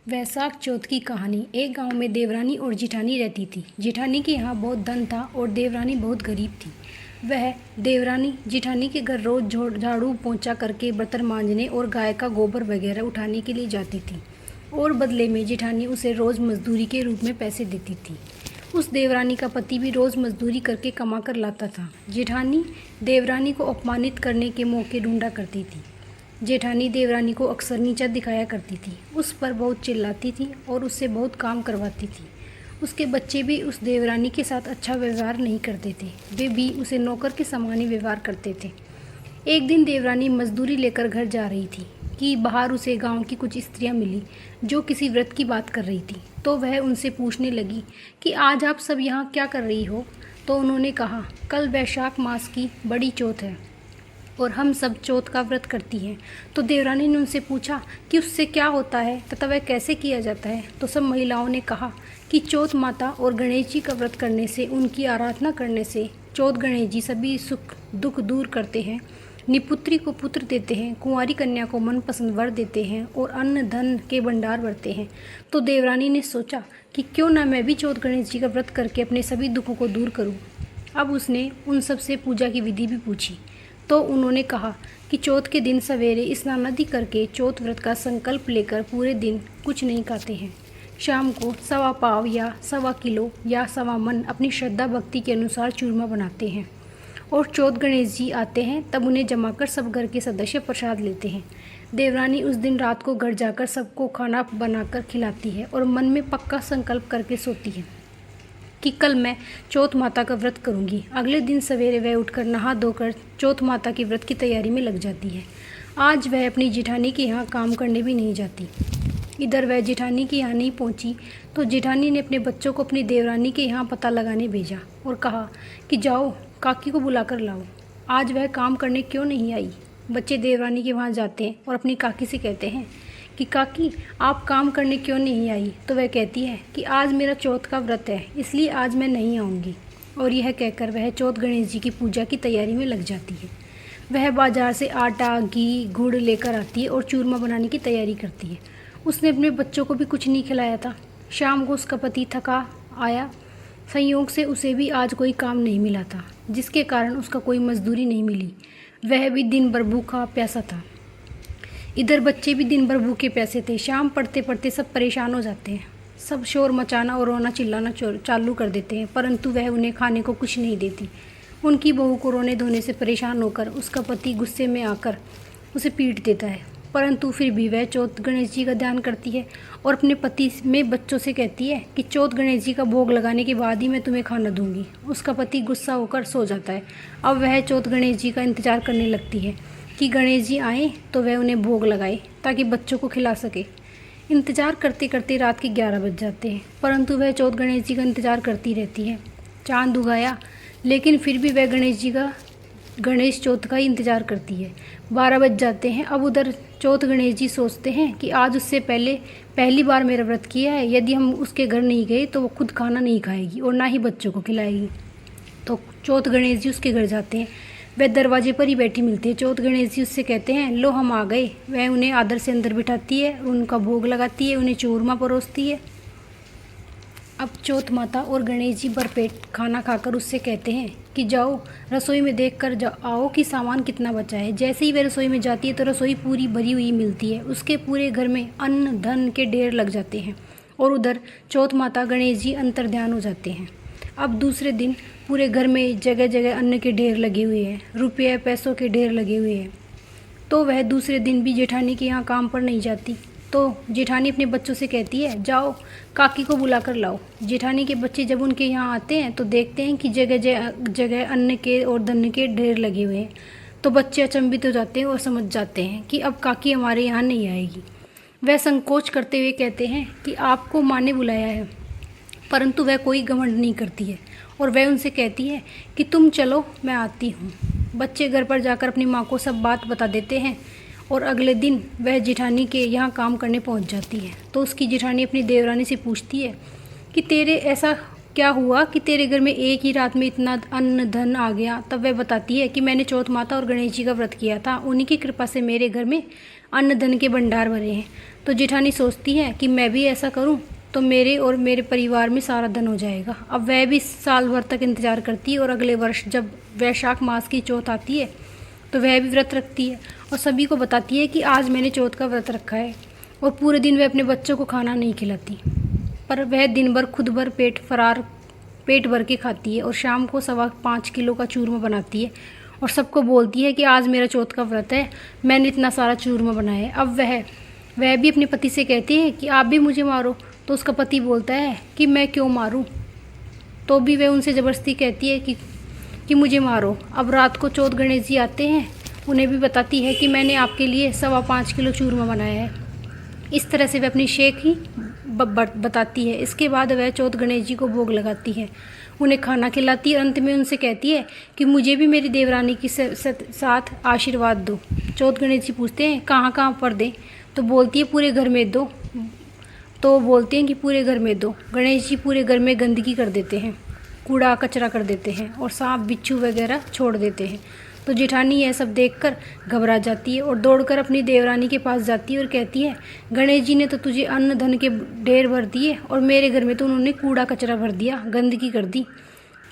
वैशाख चौथ की कहानी। एक गांव में देवरानी और जेठानी रहती थी। जेठानी के यहाँ बहुत धन था और देवरानी बहुत गरीब थी। वह देवरानी जेठानी के घर रोज झाड़ू पोंछा करके बर्तन मांजने और गाय का गोबर वगैरह उठाने के लिए जाती थी और बदले में जेठानी उसे रोज़ मजदूरी के रूप में पैसे देती थी। उस देवरानी का पति भी रोज़ मजदूरी करके कमा कर लाता था। जेठानी देवरानी को अपमानित करने के मौके ढूंढा करती थी। जेठानी देवरानी को अक्सर नीचा दिखाया करती थी, उस पर बहुत चिल्लाती थी और उससे बहुत काम करवाती थी। उसके बच्चे भी उस देवरानी के साथ अच्छा व्यवहार नहीं करते थे, वे भी उसे नौकर के समान ही व्यवहार करते थे। एक दिन देवरानी मजदूरी लेकर घर जा रही थी कि बाहर उसे गांव की कुछ स्त्रियां मिली जो किसी व्रत की बात कर रही थी। तो वह उनसे पूछने लगी कि आज आप सब यहाँ क्या कर रही हो। तो उन्होंने कहा, कल वैशाख मास की बड़ी चौथ है और हम सब चौथ का व्रत करती हैं। तो देवरानी ने उनसे पूछा कि उससे क्या होता है तथा वह कैसे किया जाता है। तो सब महिलाओं ने कहा कि चौथ माता और गणेश जी का व्रत करने से, उनकी आराधना करने से चौथ गणेश जी सभी सुख दुख दूर करते हैं, निपुत्री को पुत्र देते हैं, कुंवारी कन्या को मनपसंद वर देते हैं और अन्न धन के भंडार भरते हैं। तो देवरानी ने सोचा कि क्यों ना मैं भी चौथ गणेश जी का व्रत करके अपने सभी दुखों को दूर करूं। अब उसने उन सब से पूजा की विधि भी पूछी। तो उन्होंने कहा कि चौथ के दिन सवेरे स्नान आदि करके चौथ व्रत का संकल्प लेकर पूरे दिन कुछ नहीं खाते हैं। शाम को 1.25 पाव या 1.25 किलो या 1.25 मन अपनी श्रद्धा भक्ति के अनुसार चूरमा बनाते हैं और चौथ गणेश जी आते हैं तब उन्हें जमाकर सब घर के सदस्य प्रसाद लेते हैं। देवरानी उस दिन रात को घर जाकर सबको खाना बनाकर खिलाती है और मन में पक्का संकल्प करके सोती है कि कल मैं चौथ माता का व्रत करूंगी। अगले दिन सवेरे वह उठकर नहा धोकर चौथ माता की व्रत की तैयारी में लग जाती है। आज वह अपनी जेठानी के यहाँ काम करने भी नहीं जाती। इधर वह जेठानी के यहाँ नहीं पहुँची तो जेठानी ने अपने बच्चों को अपनी देवरानी के यहाँ पता लगाने भेजा और कहा कि जाओ काकी को बुला कर लाओ। आज वह काम करने क्यों नहीं आई। बच्चे देवरानी के वहाँ जाते हैं और अपनी काकी से कहते हैं कि काकी आप काम करने क्यों नहीं आई। तो वह कहती है कि आज मेरा चौथ का व्रत है, इसलिए आज मैं नहीं आऊँगी। और यह कहकर वह चौथ गणेश जी की पूजा की तैयारी में लग जाती है। वह बाजार से आटा घी गुड़ लेकर आती है और चूरमा बनाने की तैयारी करती है। उसने अपने बच्चों को भी कुछ नहीं खिलाया था। शाम को उसका पति थका आया। संयोग से उसे भी आज कोई काम नहीं मिला था, जिसके कारण उसका कोई मजदूरी नहीं मिली। वह भी दिन भर भूखा प्यासा था। इधर बच्चे भी दिन भर भूखे प्यासे थे। शाम पढ़ते पढ़ते सब परेशान हो जाते हैं। सब शोर मचाना और रोना चिल्लाना चालू कर देते हैं, परंतु वह उन्हें खाने को कुछ नहीं देती। उनकी बहू को रोने धोने से परेशान होकर उसका पति गुस्से में आकर उसे पीट देता है, परंतु फिर भी वह चौथ गणेश जी का ध्यान करती है और अपने पति में बच्चों से कहती है कि चौथ गणेश जी का भोग लगाने के बाद ही मैं तुम्हें खाना दूंगी। उसका पति गुस्सा होकर सो जाता है। अब वह चौथ गणेश जी का इंतजार करने लगती है कि गणेश जी आए तो वह उन्हें भोग लगाए ताकि बच्चों को खिला सके। इंतजार करते करते रात के 11 बज जाते हैं, परंतु वह चौथ गणेश जी का इंतजार करती रहती है। चांद उगाया लेकिन फिर भी वह गणेश चौथ का ही इंतजार करती है। 12 बज जाते हैं। अब उधर चौथ गणेश जी सोचते हैं कि आज उससे पहली बार मेरा व्रत किया है, यदि हम उसके घर नहीं गए तो वो खुद खाना नहीं खाएगी और ना ही बच्चों को खिलाएगी। तो चौथ गणेश जी उसके घर जाते हैं। वह दरवाजे पर ही बैठी मिलती है। चौथ गणेश जी उससे कहते हैं, लो हम आ गए। वह उन्हें आदर से अंदर बिठाती है, उनका भोग लगाती है, उन्हें चूरमा परोसती है। अब चौथ माता और गणेश जी भरपेट खाना खाकर उससे कहते हैं कि जाओ रसोई में देख कर आओ कि सामान कितना बचा है। जैसे ही वह रसोई में जाती है तो रसोई पूरी भरी हुई मिलती है। उसके पूरे घर में अन्न धन के ढेर लग जाते हैं और उधर चौथ माता गणेश जी अंतर्ध्यान हो जाते हैं। अब दूसरे दिन पूरे घर में जगह जगह अन्न के ढेर लगे हुए हैं, रुपये पैसों के ढेर लगे हुए हैं। तो वह दूसरे दिन भी जेठानी के यहाँ काम पर नहीं जाती। तो जेठानी अपने बच्चों से कहती है, जाओ काकी को बुला कर लाओ। जेठानी के बच्चे जब उनके यहाँ आते हैं तो देखते हैं कि जगह जगह अन्न के और धन के ढेर लगे हुए हैं। तो बच्चे अचंभित हो जाते हैं और समझ जाते हैं कि अब काकी हमारे यहाँ नहीं आएगी। वह संकोच करते हुए कहते हैं कि आपको माँ ने बुलाया है, परंतु वह कोई घमंड नहीं करती है और वह उनसे कहती है कि तुम चलो मैं आती हूँ। बच्चे घर पर जाकर अपनी माँ को सब बात बता देते हैं और अगले दिन वह जेठानी के यहाँ काम करने पहुँच जाती है। तो उसकी जेठानी अपनी देवरानी से पूछती है कि तेरे ऐसा क्या हुआ कि तेरे घर में एक ही रात में इतना अन्न धन आ गया। तब वह बताती है कि मैंने चौथ माता और गणेश जी का व्रत किया था, उन्हीं की कृपा से मेरे घर में अन्न धन के भंडार भरे हैं। तो जेठानी सोचती है कि मैं भी ऐसा करूं तो मेरे और मेरे परिवार में सारा धन हो जाएगा। अब वह भी साल भर तक इंतजार करती है और अगले वर्ष जब वैशाख मास की चौथ आती है तो वह भी व्रत रखती है और सभी को बताती है कि आज मैंने चौथ का व्रत रखा है। और पूरे दिन वह अपने बच्चों को खाना नहीं खिलाती, पर वह दिन भर खुद भर पेट भर के खाती है और शाम को 5.25 किलो का चूरमा बनाती है और सबको बोलती है कि आज मेरा चौथ का व्रत है, मैंने इतना सारा चूरमा बनाया है। अब वह भी अपने पति से कहती है कि आप भी मुझे मारो। तो उसका पति बोलता है कि मैं क्यों मारूं। तो भी वह उनसे ज़बरदस्ती कहती है कि मुझे मारो। अब रात को चौथ गणेश जी आते हैं, उन्हें भी बताती है कि मैंने आपके लिए 5.25 किलो चूरमा बनाया है। इस तरह से वह अपनी शेख ही बताती है। इसके बाद वह चौथ गणेश जी को भोग लगाती है, उन्हें खाना खिलाती है। अंत में उनसे कहती है कि मुझे भी मेरी देवरानी के साथ आशीर्वाद दो। चौथ गणेश जी पूछते हैं कहाँ कहाँ पर दें, तो बोलती है पूरे घर में दो। तो बोलते हैं कि पूरे घर में दो। गणेश जी पूरे घर में गंदगी कर देते हैं, कूड़ा कचरा कर देते हैं और सांप बिच्छू वगैरह छोड़ देते हैं। तो जेठानी यह सब देखकर घबरा जाती है और दौड़कर अपनी देवरानी के पास जाती है और कहती है गणेश जी ने तो तुझे अन्न धन के ढेर भर दिए और मेरे घर में तो उन्होंने कूड़ा कचरा भर दिया, गंदगी कर दी।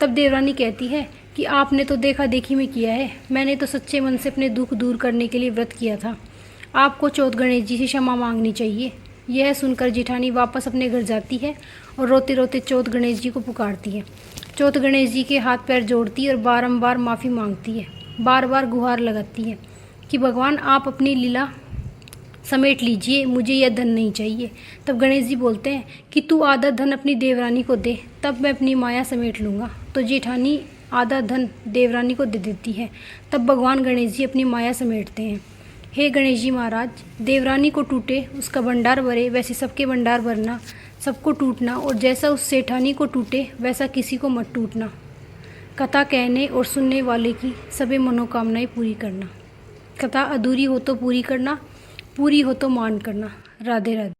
तब देवरानी कहती है कि आपने तो देखा देखी में किया है, मैंने तो सच्चे मन से अपने दुख दूर करने के लिए व्रत किया था। आपको चौथ गणेश जी से क्षमा मांगनी चाहिए। यह सुनकर जेठानी वापस अपने घर जाती है और रोते रोते चौथ गणेश जी को पुकारती है। चौथ गणेश जी के हाथ पैर जोड़ती है और बारंबार माफ़ी मांगती है, बार बार गुहार लगाती है कि भगवान आप अपनी लीला समेट लीजिए, मुझे यह धन नहीं चाहिए। तब गणेश जी बोलते हैं कि तू आधा धन अपनी देवरानी को दे, तब मैं अपनी माया समेट लूँगा। तो जेठानी आधा धन देवरानी को दे देती है। तब भगवान गणेश जी अपनी माया समेटते हैं। हे गणेश जी महाराज, देवरानी को टूटे उसका भंडार भरे, वैसे सबके भंडार भरना, सबको टूटना, और जैसा उस सेठानी को टूटे वैसा किसी को मत टूटना। कथा कहने और सुनने वाले की सभी मनोकामनाएं पूरी करना। कथा अधूरी हो तो पूरी करना, पूरी हो तो मान करना। राधे राधे।